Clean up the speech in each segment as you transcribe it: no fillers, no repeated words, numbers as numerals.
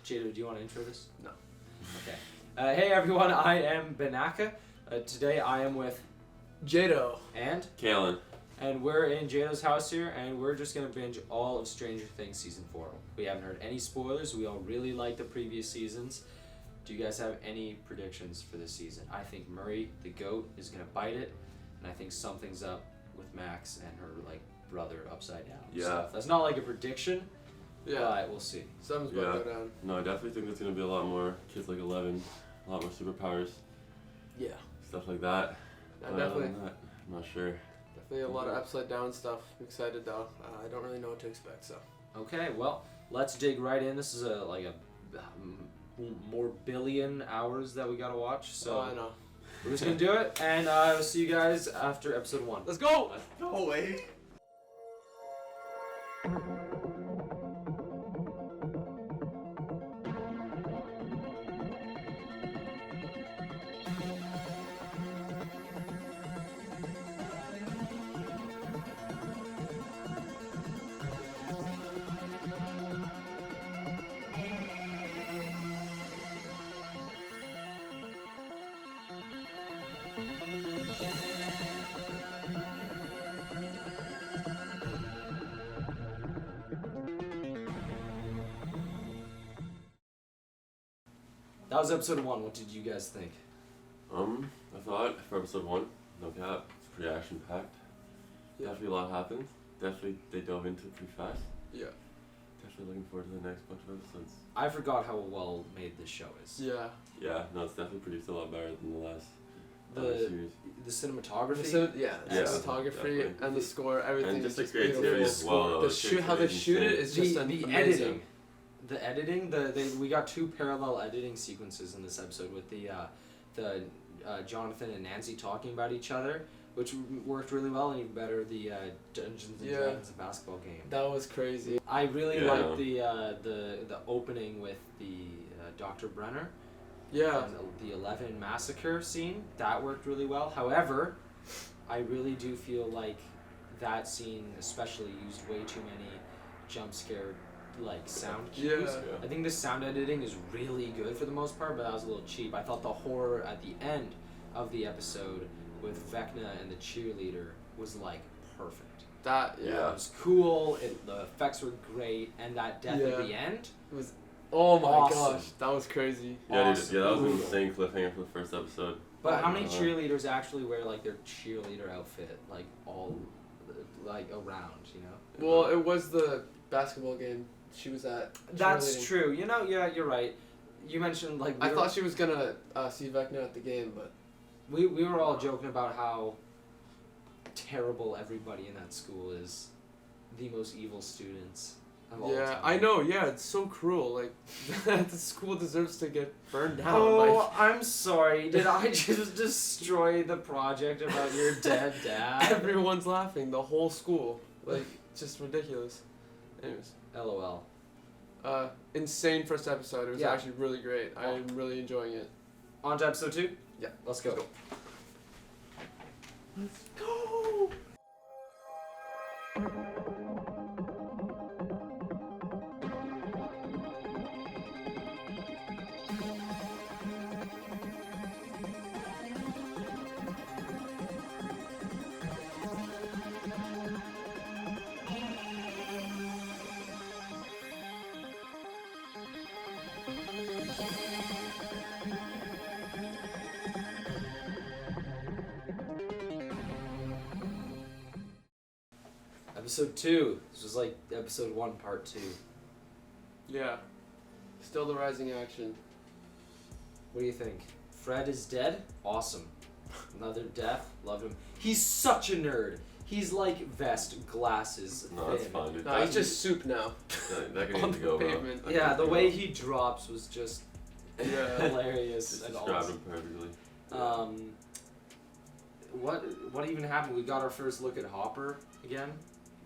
Jado, do you want to intro this? No. Okay. Hey everyone, I am Benaka. Today I am with Jado. and Kaylin. And we're in Jado's house here, and we're just going to binge all of Stranger Things Season 4. We haven't heard any spoilers. We all really like the previous seasons. Do you guys have any predictions for this season? I think Murray, the goat, is going to bite it, and I think something's up with Max and her brother upside down. Yeah. So that's not like a prediction, but we'll see. Something's about to go down. No, I definitely think there's going to be a lot more kids like 11, a lot more superpowers, Yeah. stuff like that. Definitely. I'm not sure. Definitely a lot of upside down stuff. I'm excited though. I don't really know what to expect, so. Okay, well, let's dig right in. This is a more billion hours that we got to watch, so I know. we're just going to do it, and I'll see you guys after episode 1. Let's go! No way. That was episode 1. What did you guys think? I thought for episode 1, no cap, it's pretty action packed. Yeah. Definitely a lot happened. Definitely they dove into it pretty fast. Yeah. Definitely looking forward to the next bunch of episodes. I forgot how well made this show is. Yeah. Yeah, no, it's definitely produced a lot better than the last series. The cinematography. Yeah, Yeah, cinematography definitely. and the score, everything And just is the just creativity beautiful. as well. The how they shoot it is just the amazing. editing. The editing, we got 2 parallel editing sequences in this episode with the Jonathan and Nancy talking about each other, which worked really well, and even better the Dungeons and Dragons basketball game. That was crazy. I really liked the opening with the Dr. Brenner. Yeah. And the 11 massacre scene, that worked really well. However, I really do feel like that scene especially used way too many jump scare sound cues. Yeah. I think the sound editing is really good for the most part, but that was a little cheap. I thought the horror at the end of the episode with Vecna and the cheerleader was perfect. That, It was cool, the effects were great, and that death at the end was, oh my awesome. gosh, that was crazy. Yeah, Awesome. dude, that was an Brutal. insane cliffhanger for the first episode. But how many cheerleaders actually wear their cheerleader outfit all around, you know? Well, it was the basketball game she was at. That's cheerleading. true. You know, yeah, you're right. You mentioned I thought she was gonna see Vecna at the game, but we were all joking about how terrible everybody in that school is, the most evil students of all time. I know. Yeah, it's so cruel. The school deserves to get burned down. Oh, I'm sorry. Did I just destroy the project about your dead dad? Everyone's laughing. The whole school. Just ridiculous. Anyways. LOL. Insane first episode. It was Yeah. actually really great. I'm really enjoying it. On to episode 2? Yeah. Let's go. Let's go. Episode 2. This was episode 1, part 2. Yeah. Still the rising action. What do you think? Fred is dead? Awesome. Another death? Love him. He's such a nerd. He's vest, glasses, No, that's thin. fine, dude. No, he's just soup now. That can On need to the go, bro. pavement. That Yeah, can the need to way go. he drops was just Yeah. hilarious. Just and described awesome. him perfectly. What even happened? We got our first look at Hopper again.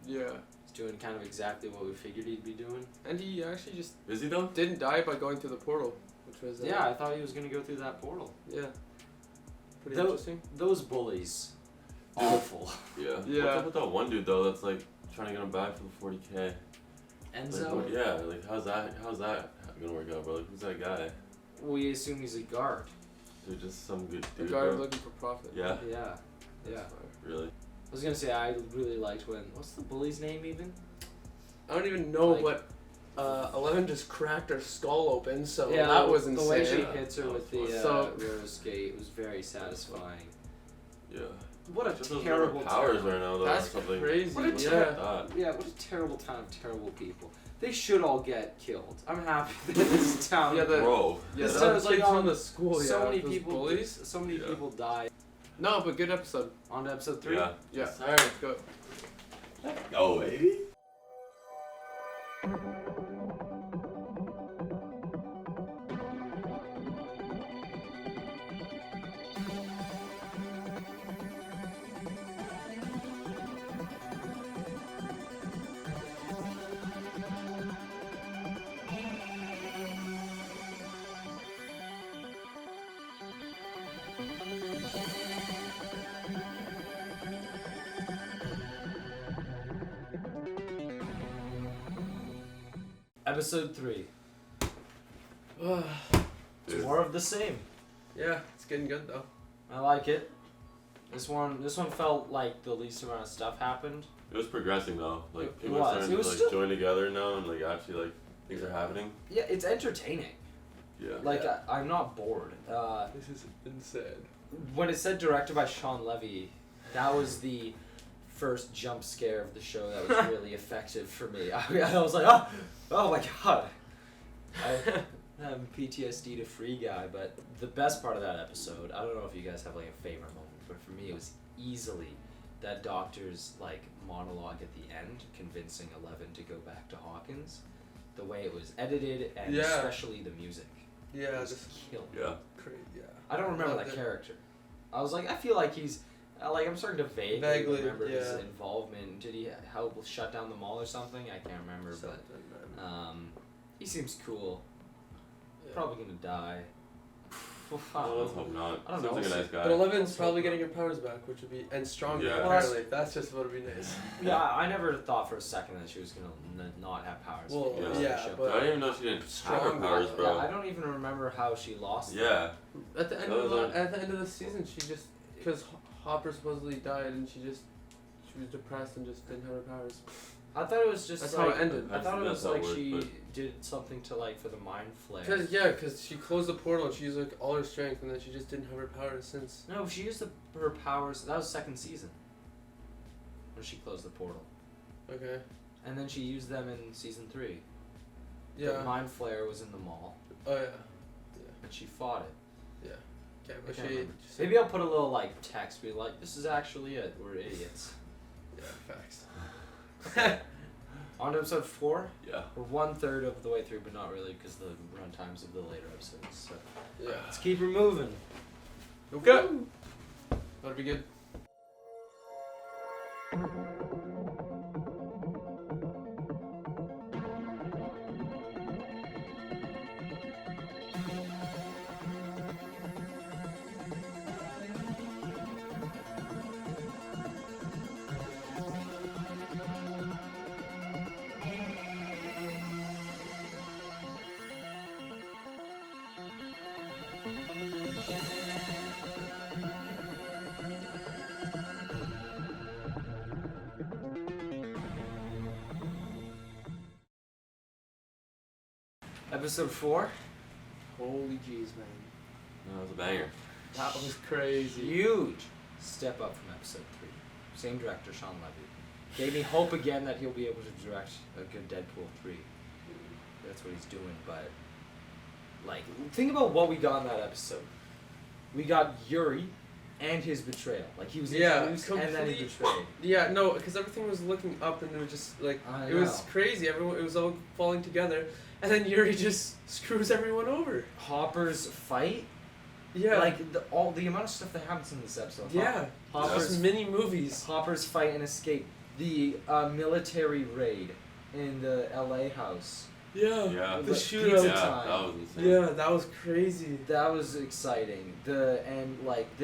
Yeah. He's doing kind of exactly what we figured he'd be doing. And he actually just Is he though? didn't die by going through the portal, which was Yeah, I thought he was gonna go through that portal. yeah. Pretty Tho- interesting. Those bullies, awful. Yeah. Yeah. What's up with that one dude though that's trying to get him back for the 40K? Enzo. Yeah, how's that gonna work out, bro. Like, who's that guy? We assume he's a guard. Dude, just some good The dude. guy bro. looking for profit. Yeah. Yeah. Really? I was gonna say I really liked when what's the bully's name even? I don't even know, Like- but 11 just cracked her skull open, so Yeah, that was insane. The way she Yeah, hits her that with was the fun. roller skate was very satisfying. Yeah. What a Just those terrible powers town. right now, though. That's or something. crazy. What a Yeah. That. Yeah, what a terrible town of terrible people. They should all get killed. I'm happy that this town. Yeah, the- Bro. Yeah, This the town other is like kids on from the school. so yeah, many those people. bullies. So many Yeah. people die. No, but good episode. On to episode 3. Yeah. Yeah. Yes, sir. Let's go. Oh, baby. Episode 3. It's Dude. more of the same. Yeah, it's getting good though. I like it. This one felt like the least amount of stuff happened. It was progressing though. Like It people was. are starting It to was like still- join together now, and like actually like things are happening. Yeah, it's entertaining. Yeah. Like Yeah. I'm not bored. This is insane. When it said directed by Sean Levy, that was the first jump scare of the show that was really effective for me. I was like, oh my god. I'm PTSD to Free Guy, but the best part of that episode, I don't know if you guys have like a favorite moment, but for me it was easily that doctor's like monologue at the end convincing Eleven to go back to Hawkins. The way it was edited and Yeah. especially the music. Yeah, It was this killed. Yeah. crazy. Yeah. I don't remember Loved that it. character. I was like, I feel like he's, like I'm starting to vaguely Vaguely, remember his yeah. involvement. Did he help shut down the mall or something? I can't remember, but he seems cool. Yeah. Probably gonna die. Oh, let's hope not. I don't Seems know. like a nice guy. But 11's Also- probably getting her powers back, which would be and stronger. Yeah. Well, Apparently, that's just what would be nice. Yeah, I never thought for a second that she was gonna not have powers. Well, before yeah, the yeah, show. but- I didn't even know she didn't have her Strong powers, guy. bro. Yeah, I don't even remember how she lost them. Yeah. At the end Those of are- at the end of the season, she just because Hopper supposedly died and she was depressed and just didn't have her powers. I thought it was just That's like, how it ended. I thought it That's was how it like worked, she but- did something to like for the mind flare. Cause she closed the portal and she used like all her strength and then she just didn't have her powers since. No, she used her powers. That was second season. When she closed the portal, Okay. and then she used them in season 3. Yeah. The mind flare was in the mall, Oh yeah. and she fought it. Okay, I but can't she. remember. Just, Maybe I'll put a little like text, be like, "This is actually it. We're idiots." Yeah, facts. On to episode 4. Yeah. We're 1/3 of the way through, but not really because the run times of the later episodes. So Yeah. let's keep her moving. Okay. That'll be good. Episode 4. Holy jeez, man. That was a banger. That was crazy. Huge step up from episode 3. Same director, Sean Levy. Gave me hope again that he'll be able to direct a good Deadpool 3. That's what he's doing, but like, think about what we got in that episode. We got Yuri and his betrayal. Like, he was Yeah, introduced and then he complete- betrayed. Yeah, no, because everything was looking up and it was just like I it was know. crazy. Everyone, it was all falling together, and then Yuri just screws everyone over. Hopper's fight, Yeah, like all the amount of stuff that happens in this episode. yeah, Hopper's just mini movies. Hopper's fight and escape, the military raid in the LA house. Yeah, Yeah. the Like, shootout. pizza Yeah, time. that was insane. Yeah, that was crazy. That was exciting. The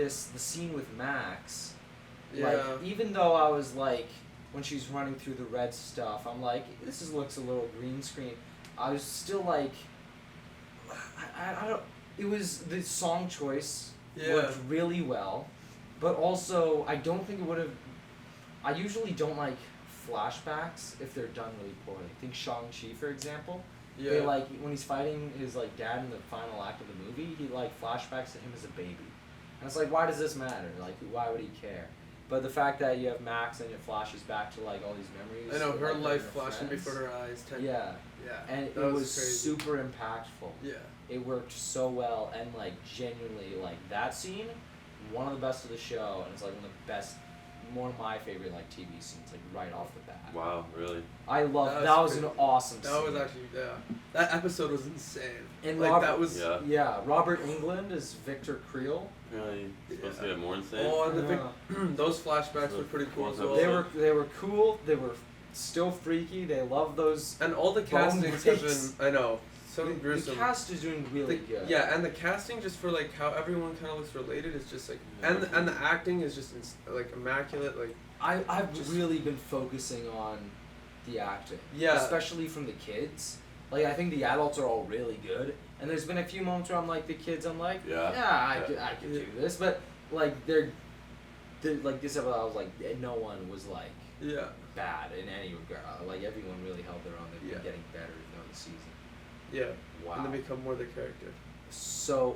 scene with Max. Yeah, Like, even though I was like, when she's running through the red stuff, I'm like, looks a little green screen. I was still like, it was the song choice Yeah. worked really well, but also I don't think it would have. I usually don't like flashbacks if they're done really poorly. I think Shang-Chi, for example, Yeah. they like when he's fighting his like dad in the final act of the movie, he like flashbacks to him as a baby, and it's like, why does this matter? Like, why would he care? But the fact that you have Max and it flashes back to like all these memories. I know of, her like, life her flashing friends. before her eyes. Yeah, Yeah. and that it was crazy. super impactful. Yeah. It worked so well, and like genuinely, like that scene, one of the best of the show, and it's like one of the best, one of my favorite like TV scenes, like right off the bat. Wow, really? I love That that was was an crazy. awesome That scene. was actually that episode was insane. And like Robert, that was Yeah. Robert Englund is Victor Creel. Really? Supposed to Yeah. get more insane? Oh, and the Yeah. those flashbacks were pretty cool as well. They were cool. They were still freaky. They love those. And all the Bone castings have breaks. been, I know, so The gruesome. cast is doing really good. Yeah, and the casting just for like how everyone kind of looks related is just like, Yeah. and the acting is just like immaculate. Like I've Just- really been focusing on the acting. Yeah. Especially from the kids. Like, I think the adults are all really good. And there's been a few moments where I'm like, the kids, I'm like, Yeah. I could do this. But, like, they're like, this episode, I was like, no one was, like, yeah, bad in any regard. Like, everyone really held their own. They've been Yeah. getting better throughout the season. yeah, Wow. and they become more the character.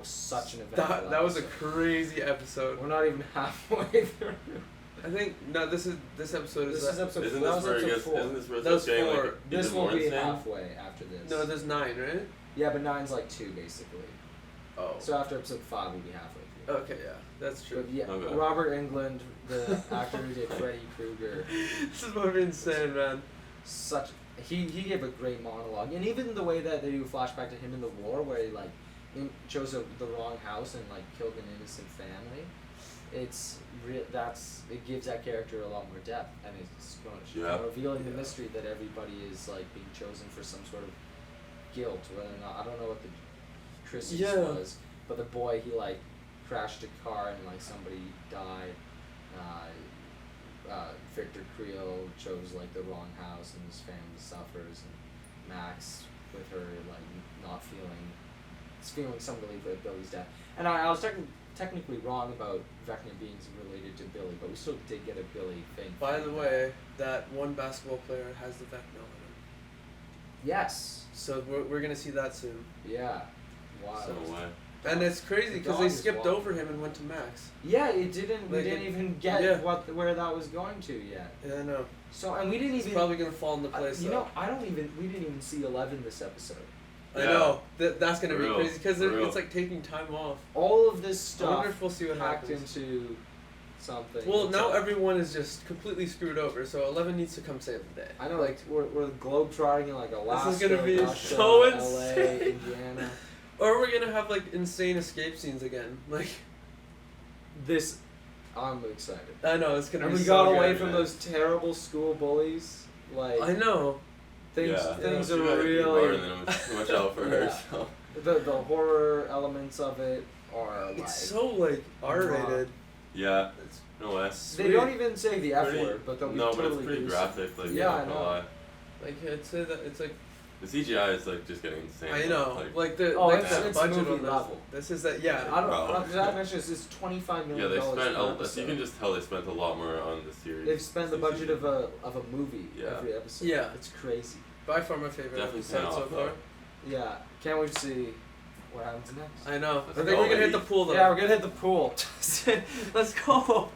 Such an event. That was a crazy episode. We're not even halfway through. I think no, this episode is. This is episode Isn't that this was where it episode gets, 4. isn't this where it That was starts getting four. like This even will more be insane? halfway after this. No, there's 9, right? Yeah, but 9's like 2 basically. Oh. So after episode 5, we'll be halfway through. Okay, yeah, that's true. But yeah, Okay. Robert Englund, the actor who did Freddy Krueger, This is what insane, man. he gave a great monologue, and even the way that they do a flashback to him in the war, where he like chose the wrong house and like killed an innocent family. It gives that character a lot more depth, and it's going to revealing the Yeah. mystery that everybody is like being chosen for some sort of guilt, whether or not I don't know what the Chris's Yeah. was, but the boy he like crashed a car and like somebody died. Victor Creel chose like the wrong house and his family suffers, and Max with her like not feeling some relief at Billy's death. And I was technically wrong about Vecna being related to Billy, but we still did get a Billy thing. By the way, that one basketball player has the Vecna on him. Yes. So we're gonna see that soon. Yeah. Wow. So way. And it's crazy The because dog they is skipped wild. over him and went to Max. Yeah, it didn't. We Like didn't it- even get yeah. where that was going to yet. Yeah, I know. So, and we didn't It's even. probably gonna fall into place. You though. know, we didn't even see 11 this episode. I Yeah. know that's gonna For be real. crazy because For real. it's like taking time off. All of this I stuff wonder if we'll see what packed happens. into something. Well, It's now like- everyone is just completely screwed over, so 11 needs to come save the day. I know, like we're globetrotting in like Alaska, gonna be Russia, so LA, insane. Indiana. Or we're gonna have like insane escape scenes again. Like This, I'm excited. I know it's gonna And be we so got good. away from man. those terrible school bullies. Like I know. things Yeah. things She are got a good bar really and then it was too much out for her. Yeah. So. the horror elements of it are like It's so like R-rated. Yeah. No way. they don't even say the F Pretty- word, but they'll be No, but totally it's pretty gruesome. graphic. Like, Yeah, I'm I not gonna know. lie. Like I'd say that it's like The CGI is like just getting insane. I know, like the Oh, like it's- the it's budget movie on this. level. This is that yeah. I don't. Bro. Did I mention this? It's $25 yeah, million. they spent. per You episode. can just tell they spent a lot more on the series. They've spent the this budget season. of a movie Yeah. every episode. Yeah. It's crazy. By far my favorite Definitely episode 10 so off, far. though. Yeah. Can't wait to see what happens next. I know. Let's I think go, we're gonna hit baby. the pool though. Yeah, we're gonna hit the pool. Let's go.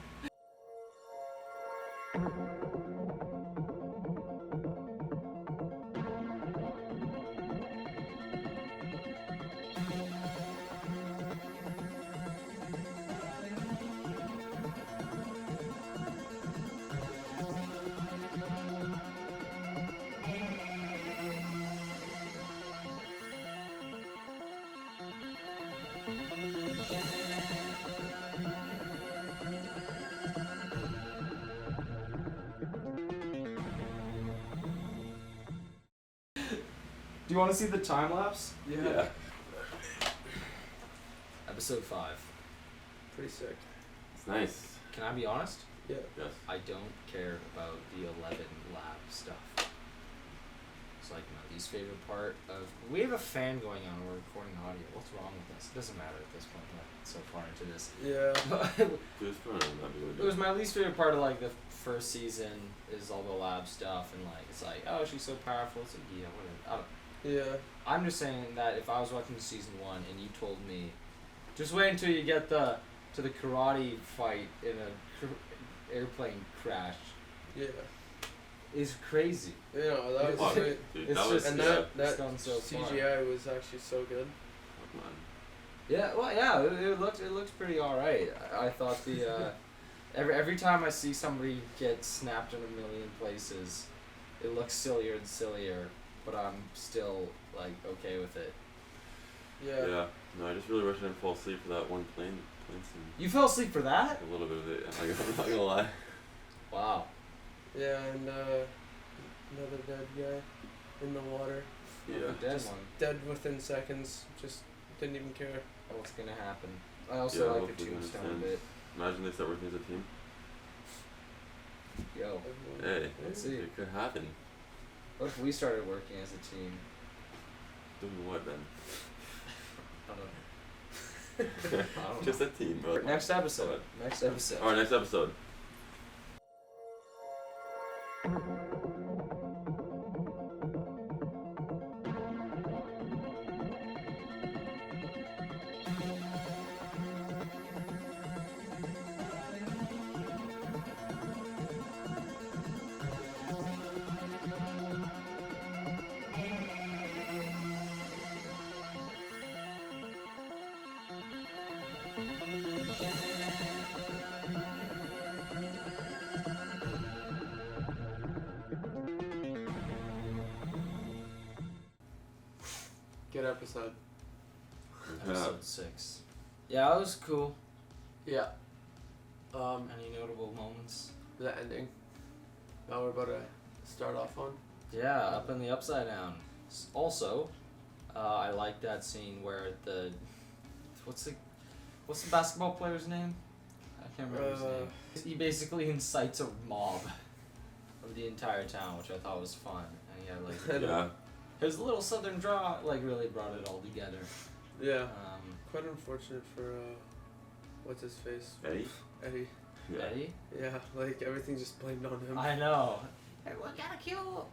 Do you want to see the time lapse? Yeah. Episode 5. Pretty sick. It's nice. Can I be honest? Yeah. Yes. I don't care about the 11 lab stuff. It's like my least favorite part of. We have a fan going on. We're recording audio. What's wrong with us? guess. It doesn't matter at this point. We're not so far into this. Yeah. It was fun. It was my least favorite part of like the first season is all the lab stuff and like it's like, oh, she's so powerful. It's like, yeah, whatever. Yeah. I'm just saying that if I was watching season 1 and you told me, just wait until you get to the karate fight in a airplane crash, Yeah. is crazy. You know, that was Oh, great. dude, It's that just- was And yeah. that It's gone so far. CGI was actually so good. Come on. Yeah, well, yeah, it looks pretty all right. I thought the every time I see somebody get snapped in a million places, it looks sillier and sillier, but I'm still like okay with it. Yeah. Yeah. No, I just really wish I didn't fall asleep for that one plane scene. You fell asleep for that? A little bit of it. I'm not gonna lie. Wow. Yeah, and another dead guy in the water. Yeah. The dead Just one. dead within seconds. Just didn't even care. What's gonna happen? I also Yeah, like the hopefully it tombstone a understands. bit. Imagine they start working as a team. Yo, Everyone. Hey, let's see. it could happen. What if we started working as a team? Doing what then? I don't know. I don't Just a team, bro. know. Next episode. Next episode. Alright, next episode. Good episode. Episode 6. Yeah, it was cool. Yeah. Any notable moments? The ending. Now we're about to start off on. Yeah, up in the upside down. Also, I like that scene where what's the basketball player's name? I can't remember his name. He basically incites a mob of the entire town, which I thought was fun. And he had like Yeah. his little southern draw, like really brought it all together. Yeah. Quite unfortunate for what's his face? Eddie? Eddie. Yeah. Eddie? Yeah, like everything's just blamed on him. I know. Hey, we gotta kill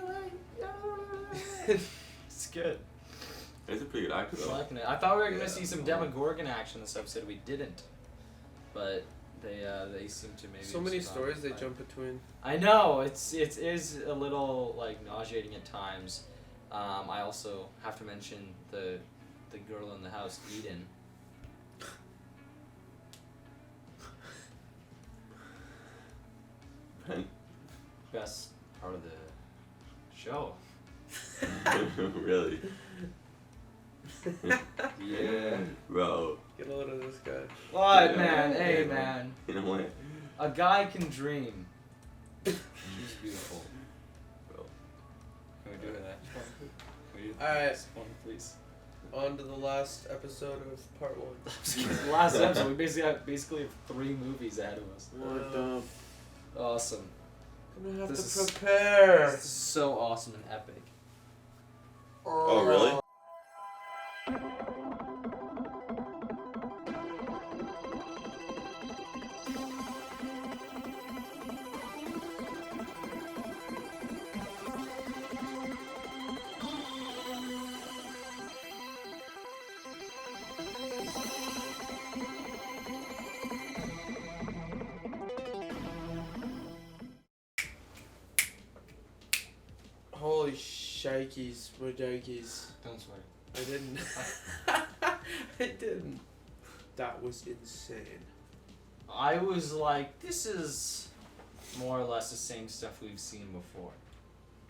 him. It's good. He's a pretty good actor I'm though. liking it. I thought we were gonna Yeah. see some Demogorgon action this episode. We didn't, but they seem to maybe. So many survive stories the they fight. jump between. I know it is a little like nauseating at times. I also have to mention the girl in the house, Eden. Right? Best part of the show. Really? Yeah. Bro. Get a load of this guy. What Yeah. man? Hey Yeah. man. In a way. A guy can dream. She's beautiful. Bro. Can we do that? Can we do Alright. this one, please? On to the last episode of part 1. The last episode, we basically have 3 movies ahead of us. What the Awesome. Gonna have This to is- prepare. This is so awesome and epic. Oh, really? Holy shikeys, wajakes. Don't swear. I didn't. I didn't. That was insane. I was like, this is more or less the same stuff we've seen before.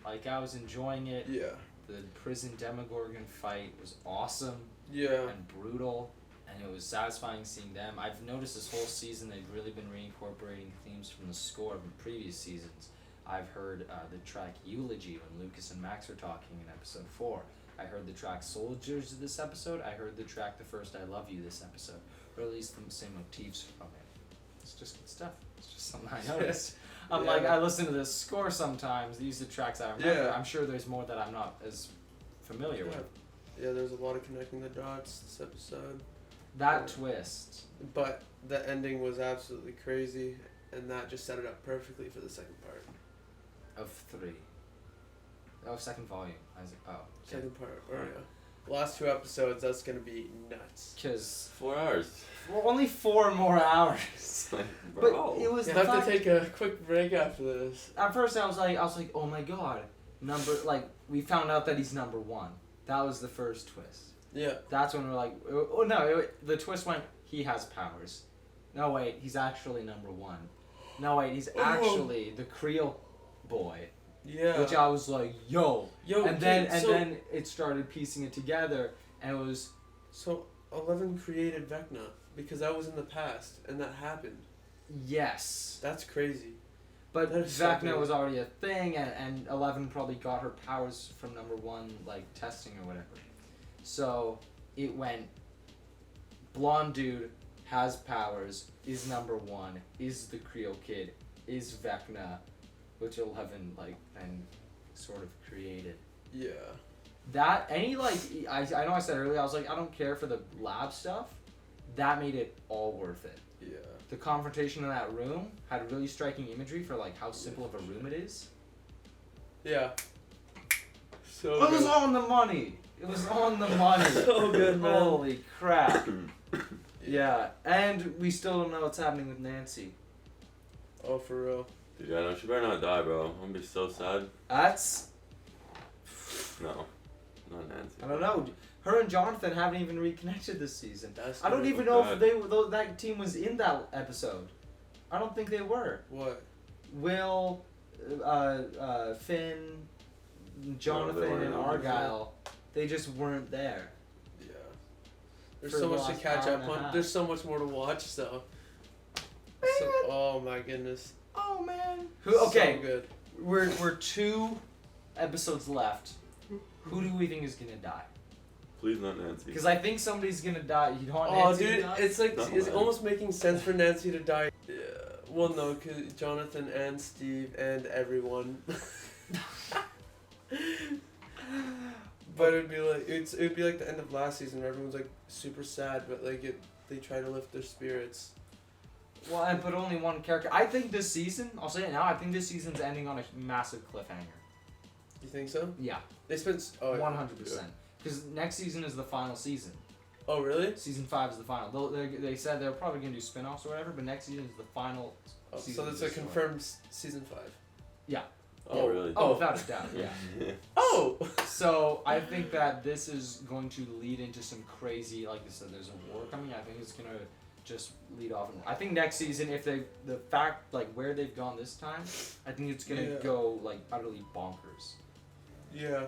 Like, I was enjoying it. Yeah. The prison Demogorgon fight was awesome Yeah. and brutal, and it was satisfying seeing them. I've noticed this whole season they've really been reincorporating themes from the score from previous seasons. I've heard the track Eulogy when Lucas and Max were talking in episode 4. I heard the track Soldiers this episode. I heard the track The First I Love You this episode. Or at least the same motifs from it. It's just good stuff. It's just something I noticed. I'm Yeah. like, I listen to the score sometimes. These are tracks I remember. Yeah. I'm sure there's more that I'm not as familiar with. Yeah, there's a lot of connecting the dots this episode. That twist. But the ending was absolutely crazy, and that just set it up perfectly for the second part. Of 3. Oh, second volume. I was like, oh. Okay. Second part, last 2 episodes, that's gonna be nuts. Because 4 hours. only 4 more hours. Bro. But it was You the have fact. to take a quick break after this. At first, I was like, oh my god, we found out that he's number 1. That was the first twist. Yeah. That's when we're like, oh no, the twist went, he has powers. No wait, he's actually number 1. No wait, he's actually the Creole boy. Yeah. Which I was like, yo. Yo, And then it started piecing it together, and it was. So 11 created Vecna because that was in the past and that happened. Yes. That's crazy. But That is so Vecna cool. was already a thing, and 11 probably got her powers from number 1, like testing or whatever. So it went. Blonde dude has powers, is number 1, is the Creole kid, is Vecna, which 11 like then sort of created. Yeah. That any like I know I said earlier I was like I don't care for the lab stuff. That made it all worth it. Yeah. The confrontation in that room had really striking imagery for like how simple of a room it is. Yeah. So It was good. on the money. It was on the money. So good, man. Holy crap. Yeah, and we still don't know what's happening with Nancy. Oh, for real. Dude, I know she better not die, bro. I'm gonna be so sad. That's No, not Nancy. I don't know. Her and Jonathan haven't even reconnected this season. That's I don't gonna even be know bad. if they though that team was in that episode. I don't think they were. What? Will, Finn, Jonathan, weren't and in it. Argyle, they just weren't there. Yeah. There's For so the much to last catch hour up and a on. half. There's so much more to watch, though. So, oh my goodness. Oh man. Okay, So good. we're 2 episodes left. Who do we think is gonna die? Please not Nancy. Because I think somebody's gonna die. You don't want Oh, Nancy to dude, die? it's like Not it's mine. almost making sense for Nancy to die. Yeah. Well, no, cause Jonathan and Steve and everyone. But it'd be like it'd be like the end of last season where everyone's like super sad, but like they try to lift their spirits. Well, but only one character. I think this season, I'll say it now, I think this season's ending on a massive cliffhanger. You think so? Yeah, They spent 100%. Because next season is the final season. Oh really? Season 5 is the final. They said they're probably going to do spin-offs or whatever, but next season is the final Oh, season. so of that's a the story. confirmed season 5. Oh, really? Oh, without a doubt, yeah. Oh. So I think that this is going to lead into some crazy, like I said, there's a war coming. I think it's going to just lead off. I think next season, if the fact, like where they've gone this time, I think it's going to Yeah. go like utterly bonkers. Yeah.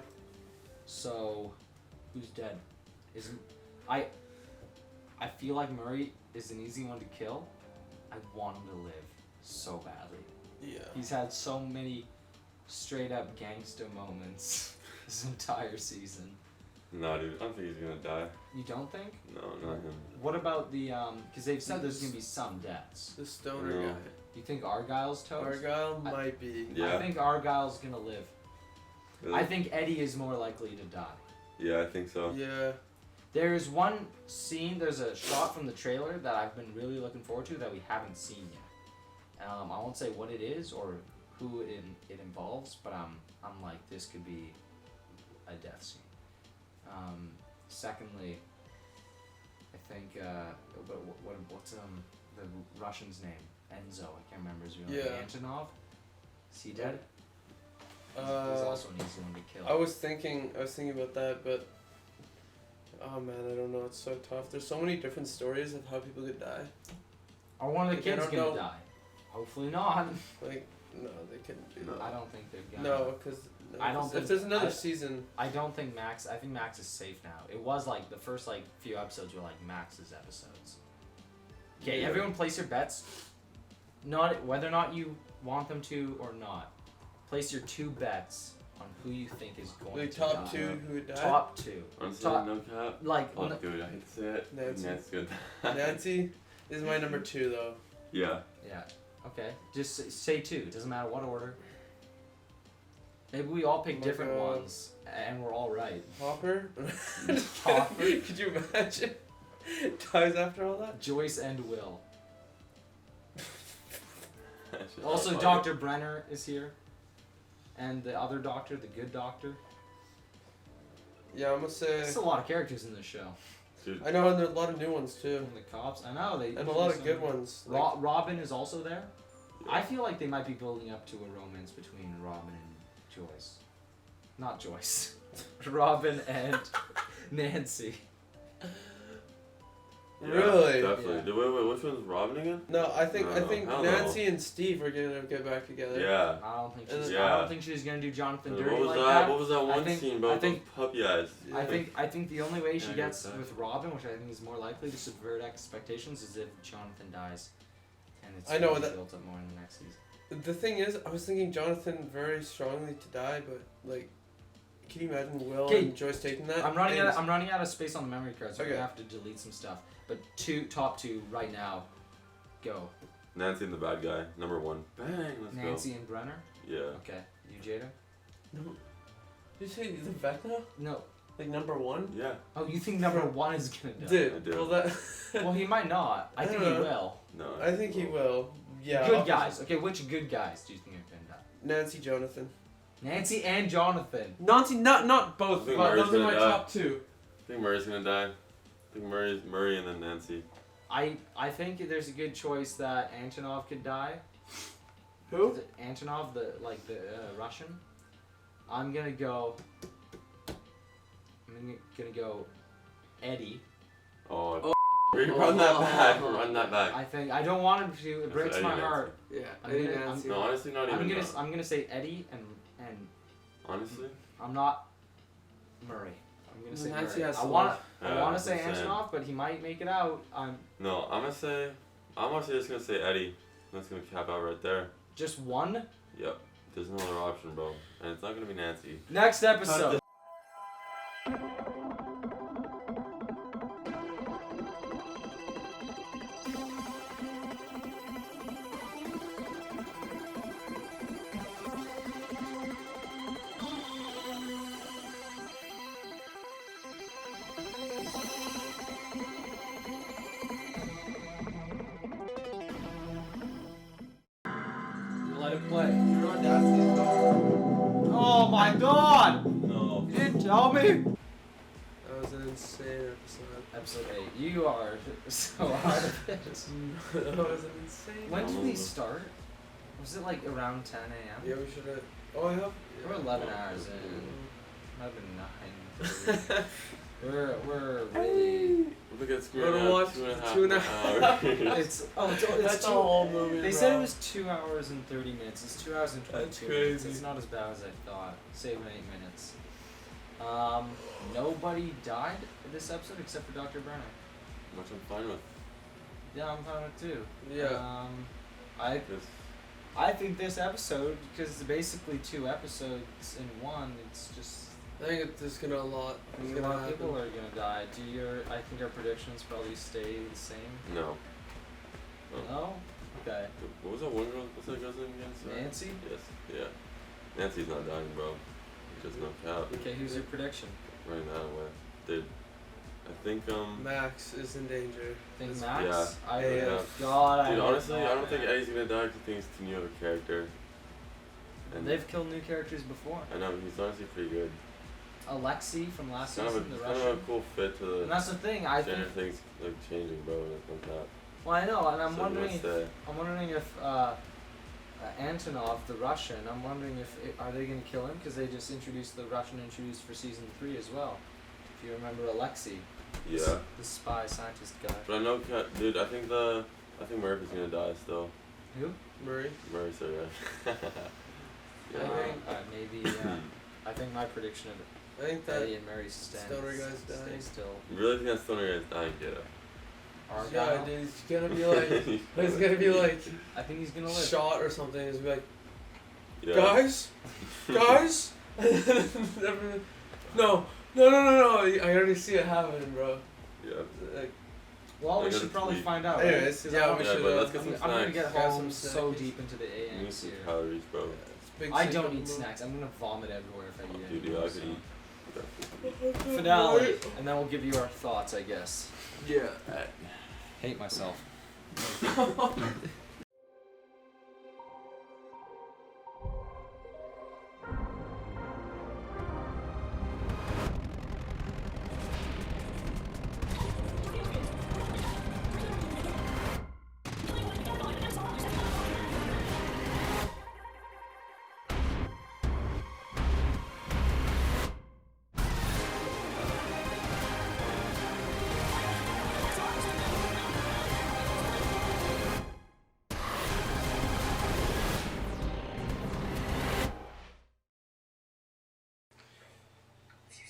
So, who's dead? I feel like Murray is an easy one to kill. I want him to live so badly. Yeah. He's had so many straight up gangster moments this entire season. No, dude, I don't think he's gonna die. You don't think? No, not him. What about the because they've said there's gonna be some deaths. The stoner No. guy. You think Argyle's toast? Argyle might be. Yeah. I think Argyle's gonna live. Really? I think Eddie is more likely to die. Yeah, I think so. Yeah. There's one scene, there's a shot from the trailer that I've been really looking forward to that we haven't seen yet. I won't say what it is or who it involves, but I'm like, this could be a death scene. Secondly, I think, what's the Russian's name? Enzo, I can't remember his real name. Yeah. Antonov? Is he dead? He's Uh, also an easy one to kill. I was thinking about that, but oh man, I don't know. It's so tough. There's so many different stories of how people could die. Are one of the Like, I kids don't gonna know. die? Hopefully not. Like, no, they couldn't do No. I that. don't think they're gonna. No, because I don't think- if there's another I- season, I don't think Max. I think Max is safe now. It was like the first like few episodes were like Max's episodes. Okay, Yeah. everyone, place your bets. Not whether or not you want them to or not. Place your 2 bets on who you think is going the to top die. 2 who would die. Top 2. Honestly, Top- no cap. Like Oh, n- dude, I hate to say it. Nancy. That's good. Nancy is my number 2 though. Yeah. yeah. Okay. Just say 2. It doesn't matter what order. Maybe we all pick Oh my different God. ones, and we're all right. Hopper? Hopper? Could you imagine? Dies after all that? Joyce and Will. That's just Also, not Dr. Brenner is here. And the other doctor, the good doctor. Yeah, I'm gonna say. There's a lot of characters in this show. Dude, I know, and there's a lot of new ones too. And the cops, I know they. And a lot of good ones. Like, Robin is also there. yeah. I feel like they might be building up to a romance between Robin and Joyce. Not Joyce. Robin and Nancy. Yeah, Really? Definitely. Yeah. Wait, which one's Robin again? No, I think No, hell no. Nancy and Steve are gonna get back together. Yeah. I don't think And she's. then- I Yeah. don't think she's gonna do Jonathan What dirty was like that? that. What was that one think- scene about I those think- puppy eyes? Yeah. I think the only way she Yeah, I gets get that. with Robin, which I think is more likely to subvert expectations, is if Jonathan dies, and it's I know really that- built up more in the next season. The thing is, I was thinking Jonathan very strongly to die, but like, can you imagine Will Okay, and Joyce taking that? I'm running And- out of space on the memory card, so I'm Okay. gonna have to delete some stuff. But top two right now, go. Nancy and the bad guy, number 1. Bang, let's Nancy and Brenner. go. Yeah. Okay, you Jada? No. Did you say the Vecna? No. Like number one? Yeah. Oh, you think number one is gonna die? Dude, I do. well that. Well, he might not. I think he will. No. I think he will. Yeah. Good obviously. guys. Okay, which good guys do you think are gonna die? Nancy Jonathan. Nancy and Jonathan. Nancy, not both, I think but Murray's those are my gonna die. top two. I think Murray's gonna die. I think Murray and then Nancy. I think there's a good choice that Antonov could die. Who? Is it Antonov, the Russian? I'm gonna go Eddie. Oh. Run that back. Run that back. I don't want him to. It That's breaks Eddie my Nancy. heart. Yeah, I'm Eddie gonna- Nancy. No, honestly, not even. I'm gonna say Eddie and Honestly. I'm not Murray. I'm gonna say Nancy Murray. has I to want live. I Yeah, want to say that's what I'm Antonov, but he might make it out. No, I'm actually just gonna say Eddie. That's gonna cap out right there. Just one. Yep. There's no other option, bro. And it's not gonna be Nancy. Next episode. Let it play. You're on Dad's season. Oh my God! No. You didn't tell me. That was an insane episode. Episode 8. You are so out of it. That was an insane. When did we start? Was it like around 10 a.m.? Yeah, we should have. Oh, I have. We're 11 hours in. Might have been 9. We're really. Look at We're gonna watch 2.5 hours. It's That's two, the whole movie. They bro. said it was 2 hours and 30 minutes. It's 2 hours and 22 That's minutes. crazy. It's not as bad as I thought. Saving 8 minutes. Nobody died in this episode except for Dr. Brenner. Which I'm fine with. Yeah, I'm fine with it too. Yeah. Because I think this episode, because it's basically 2 episodes in one, it's just I think it's just gonna a lot. It's a gonna lot of happen. people are gonna die. I think our predictions probably stay the same. no. No? Okay. What was that one girl? What's that girl's name again? Sorry. Nancy? Yes. Yeah. Nancy's not dying, bro. Just no cap. Okay, who's your prediction? Right now, what? Dude. I think Max is in danger. Think It's- Max? yeah. I Yeah. God, I Dude, hope honestly, not, I don't think man. Eddie's gonna die because I think he's too new of a character. And They've killed new characters before. I know he's honestly pretty good. Alexei from last Kind of season, the kind of Russian. a cool fit to And the that's the thing. I think. gender things like changing, bro. Like that. Well, I know, and I'm So wondering. what's If, the- I'm wondering if Antonov, the Russian. I'm wondering if are they gonna kill him because they just introduced the Russian introduced for season 3 as well. If you remember Alexei. Yeah. The spy scientist guy. But I know, dude. I think Murphy's gonna die still. Who? Murray. Murray said that. I Yeah. think maybe. I think my prediction of I think that. Eddie and Mary stand. Stoner guy's stay dying. still. You really think that Stoner is dying, kiddo? Yeah, Argyle? dude, he's gonna be like, he's gonna be like I think he's gonna live. shot or something. He's gonna be like, Yeah. guys, guys. No. I already see it happening, bro. Yeah. Like, Well, we I should gotta probably tweet. find out. Anyways, right? 'Cause yeah, I we Yeah, should. but let's get some I'm gonna snacks. get Grab home some so snacks. deep into the We need AMs some here. calories, bro. Big I sick don't of eat them. snacks. I'm gonna vomit everywhere if I eat Dude, anything. I could So. eat. Finale, and then we'll give you our thoughts, I guess. Yeah. Hate myself.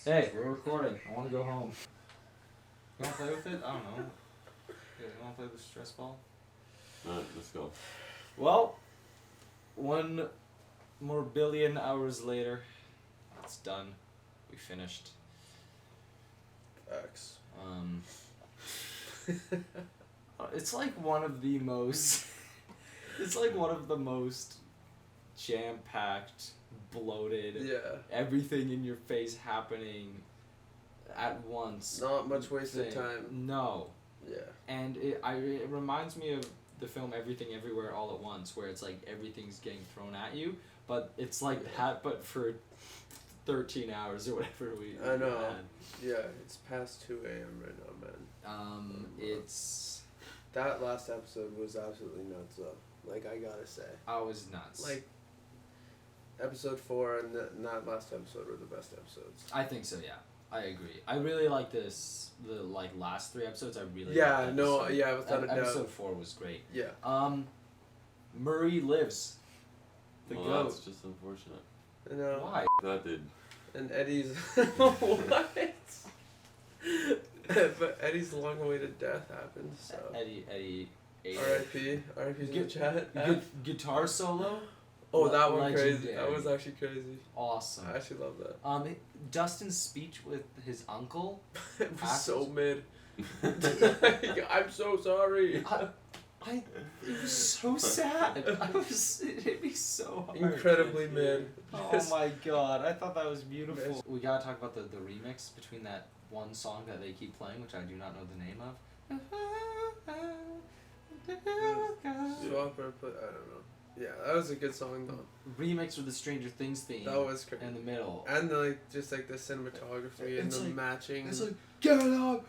Hey, we're recording. I want to go home. You want to play with it? I don't know. Yeah, you want to play with stress ball? Alright, let's go. Well, 1 more billion hours later, it's done. We finished. Facts. It's like one of the most. It's like one of the most jam-packed, bloated. Yeah. Everything in your face happening at once. Not much wasted thing. time. No. Yeah. And it reminds me of the film Everything Everywhere All at Once, where it's like everything's getting thrown at you, but it's like that, but for 13 hours or whatever we I know. had. Yeah, it's past 2 a.m. right now, man. It's... That last episode was absolutely nuts, though. Like, I gotta say. I was nuts. Like, episode 4 and that last episode were the best episodes. I think so, yeah. I agree. I really like this, the like last 3 episodes, I really Yeah, liked no, episode. yeah, without a doubt. Episode 4 was great. Yeah. Murray lives. The Well, goat. that's just unfortunate. I know. Why? That did. And Eddie's... What? But Eddie's long-awaited death happened, so... Eddie ate it. R.I.P. R.I.P.'s in the chat. Guitar solo? Oh, that one crazy. Legendary. That was actually crazy. Awesome. I actually love that. Dustin's speech with his uncle. It was so After- mid. I'm so sorry. It was so sad. It hit me so hard. Incredibly mid. Oh my god, I thought that was beautiful. We gotta talk about the remix between that one song that they keep playing, which I do not know the name of. So awkward, but I don't know. Yeah, that was a good song though. Remix with the Stranger Things theme. That was crazy. in the middle. And just the cinematography and It's the like- matching. It's like, get up,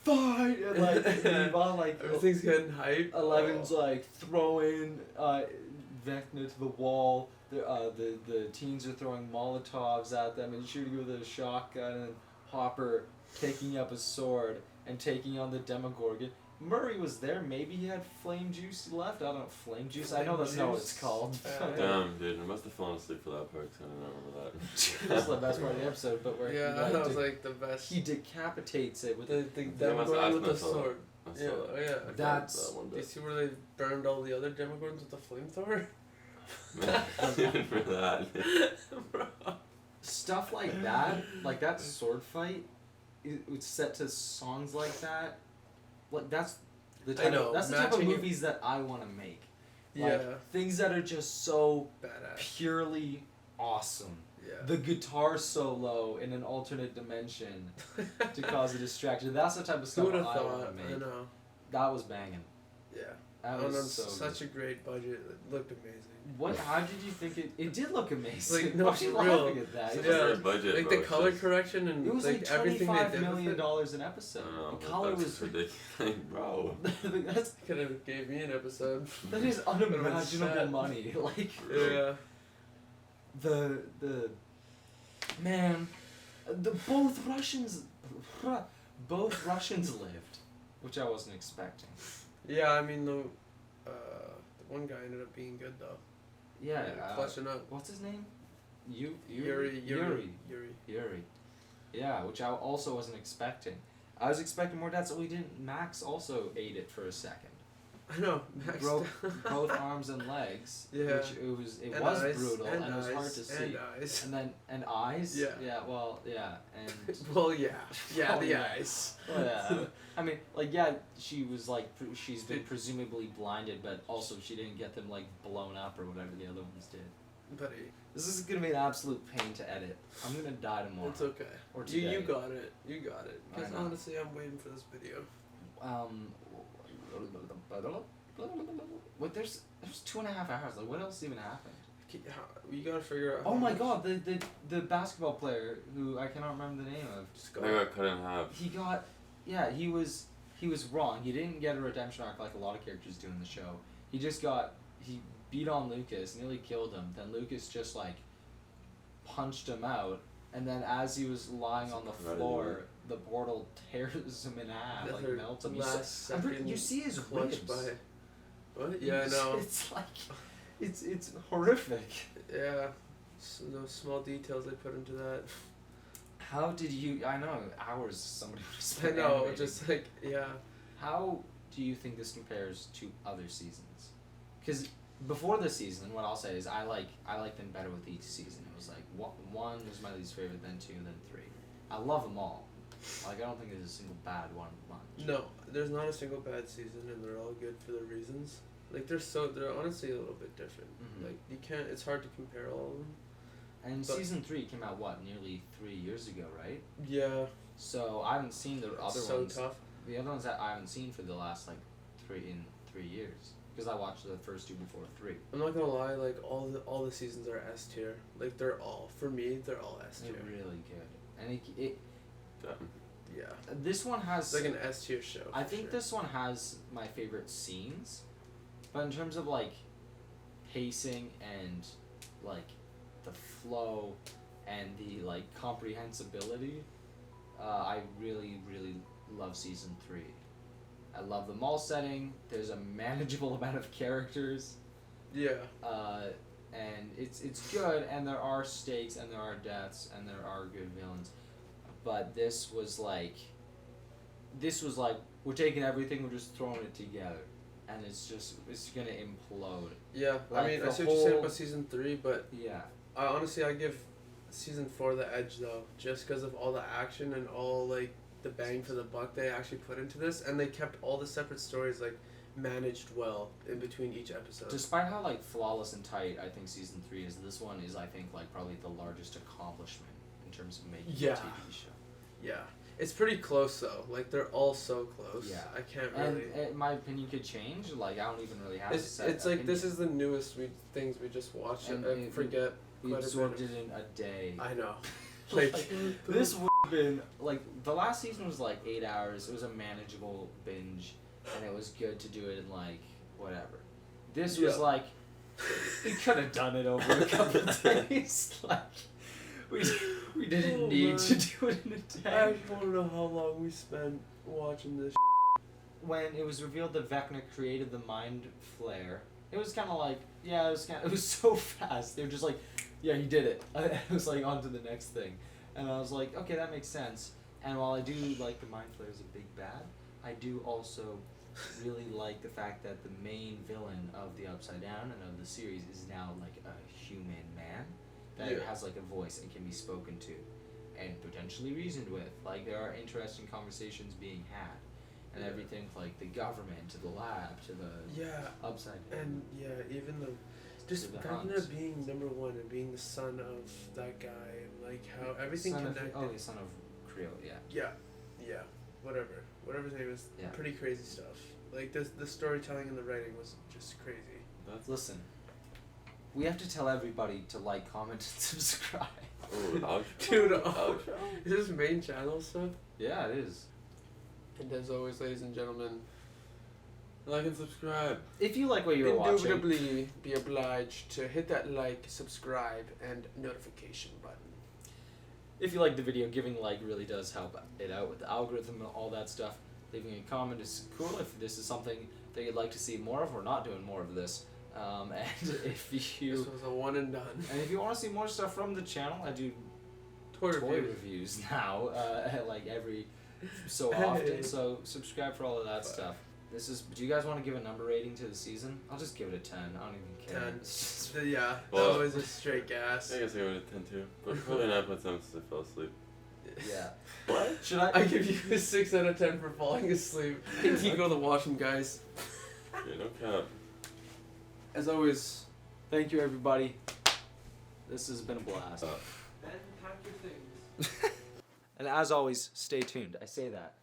fight, and like meanwhile, like everything's getting hype. Eleven's like throwing Vecna to the wall. The teens are throwing Molotovs at them and shooting with a shotgun, and Hopper taking up a sword and taking on the Demogorgon. Murray was there. Maybe he had flame juice left. I don't know. Flame juice? I know that's not what it's called. Damn, dude, I must have fallen asleep for that part, 'cause I don't remember that. That's the best part of the episode, but where Yeah, he, that was like the best. he decapitates it with the Yeah, I must have Demogorgon with the asked myself. sword. I saw Yeah, that. yeah. That's- that one Do you bit. see where they burned all the other Demogorgons with the flamethrower? Man, even for that. Bro. stuff like that sword fight. It's set to songs like that. Like that's the I type. know, That's the type of matching it- movies that I want to make. Like, Yeah. things that are just so Badass. purely awesome. Yeah. The guitar solo in an alternate dimension to cause a distraction. That's the type of Who stuff would I have want thought? to I make. know. That was banging. Yeah. That On was so such good. a great budget. It looked amazing. What? How did you think it? It did look amazing. Like, no, Why are you for real. laughing at that? Such It a was Yeah. great budget, Like bro, the it's color just- correction and It was like everything they $25 did million with it. an episode. I know, The but color that's was ridiculous, bro. that's Could have gave me an episode. that is unimaginable sad. money. Like Yeah. the man, both Russians lived, which I wasn't expecting. Yeah, I mean the one guy ended up being good though. Yeah, Clutching up. what's his name? Yuri. Yeah, which I also wasn't expecting. I was expecting more deaths. We didn't. Max also ate it for a second. I know. Max Broke both arms and legs. Yeah. Which it was and was eyes, brutal and and it was hard eyes, to see. And eyes. And then eyes. Yeah. Yeah. Well. Yeah. And. Well, yeah. Yeah, Oh, the yeah. eyes. Well, yeah. I mean, like, yeah, she was like, she's been presumably blinded, but also she didn't get them like blown up or whatever the other ones did. Buddy, This is gonna be an absolute pain to edit. I'm gonna die tomorrow. it's okay. Or You today. got it. You got it. I Because know. honestly, I'm waiting for this video. What? There's 2.5 hours. Like, what else even happened? You gotta figure out. Oh how my much- God! The basketball player who I cannot remember the name of. Just I go. got cut in half. He got, yeah, he was wrong. He didn't get a redemption arc like a lot of characters do in the show. He beat on Lucas, nearly killed him. Then Lucas just like punched him out, and then as he was lying on the floor, the portal tears him in half, like Another melts him. last I'm pretty, second you see his clutch ribs. by. What? Yeah, I know. It's like, it's horrific. Yeah. Those small details they put into that. How did you? I know hours somebody would I spend. know, animating. just like, yeah. How do you think this compares to other seasons? Because before this season, what I'll say is I like them better with each season. It was like one was my least favorite, then 2, then 3. I love them all. Like, I don't think there's a single bad one bunch. No, there's not a single bad season, and they're all good for their reasons. Like they're honestly a little bit different. Mhm. Like you can't. It's hard to compare all of them. And But- season 3 came out nearly 3 years ago, right? Yeah. So I haven't seen the other It's so ones. tough. The other ones that I haven't seen for the last like 3 years, because I watched the first 2 before 3. I'm not gonna lie. Like all the seasons are S tier. Like they're all for me. They're all S They're tier. really good, and it Done. Yeah. this one has. It's like an S tier show. I for think sure. this one has my favorite scenes, but in terms of like pacing and like the flow and the like comprehensibility, I really love season 3. I love the mall setting. There's a manageable amount of characters, Yeah. and it's good. And there are stakes, and there are deaths, and there are good villains. But this was like we're taking everything, we're just throwing it together, and it's gonna implode. Yeah. Like I mean, I the see what you're saying whole- about season 3, but Yeah. I give season 4 the edge though, just because of all the action and all like the bang for the buck they actually put into this, and they kept all the separate stories like managed well in between each episode. Despite how like flawless and tight I think season 3 is, this one is I think like probably the largest accomplishment in terms of making Yeah. a TV show. Yeah, it's pretty close though. Like they're all so close. Yeah. I can't And really. my opinion could change. Like I don't even really have. a It's set like opinion. this is the newest things we just watched. And I forget. We quite a absorbed bit it in a day. I know. Like, Like this would have been like the last season was like 8 hours. It was a manageable binge, and it was good to do it in like whatever. This was Yeah. like we could have done it over a couple of days. Like we didn't Oh, need man. to do it in a I day. just want to know how long we spent watching this. When it was revealed that Vecna created the Mind Flare, it was kind of like it was so fast. They were just like, yeah, he did it. It was like on to the next thing, and I was like, okay, that makes sense. And while I do like the Mind Flare is a big bad, I do also really like the fact that the main villain of the Upside Down and of the series is now like a human man that Yeah. has like a voice and can be spoken to and potentially reasoned with. Like there are interesting conversations being had, and Yeah. everything like the government to the lab to the Yeah, Upside Down. and yeah, even the just the Vecna Huns. being number 1 and being the son of that guy and like how everything son connected. Of, the son of Creel, yeah. Yeah, whatever his name is. Yeah. Pretty crazy stuff. Like the storytelling and the writing was just crazy. That's Listen, we have to tell everybody to like, comment, and subscribe. ouch. Dude, Ouch. is this main channel stuff? Yeah, it is. And as always, ladies and gentlemen, Like and subscribe. If you like what you were watching, indubitably be obliged to hit that like, subscribe, and notification button. if you like the video, giving like really does help it out with the algorithm and all that stuff. Leaving a comment is cool if this is something that you'd like to see more of. We're not doing more of this. And if you This was a one and done. and if you want to see more stuff from the channel, I do Toy toy review. reviews now, like every so Hey. often. So subscribe for all of that Fuck. stuff. This is. Do you guys want to give a number rating to the season? I'll just give it a 10. I don't even care. 10. It's just- Yeah, Well- that was a straight gas. I guess I go to 10 too. But probably 9.7 since I fell asleep. yeah. What? Should I? I give you a 6 out of 10 for falling asleep. And you go to watch them, guys. Yeah, no cap. As always, Thank you, everybody. This has been a blast. Ben, pack your things. And as always, stay tuned. I say that.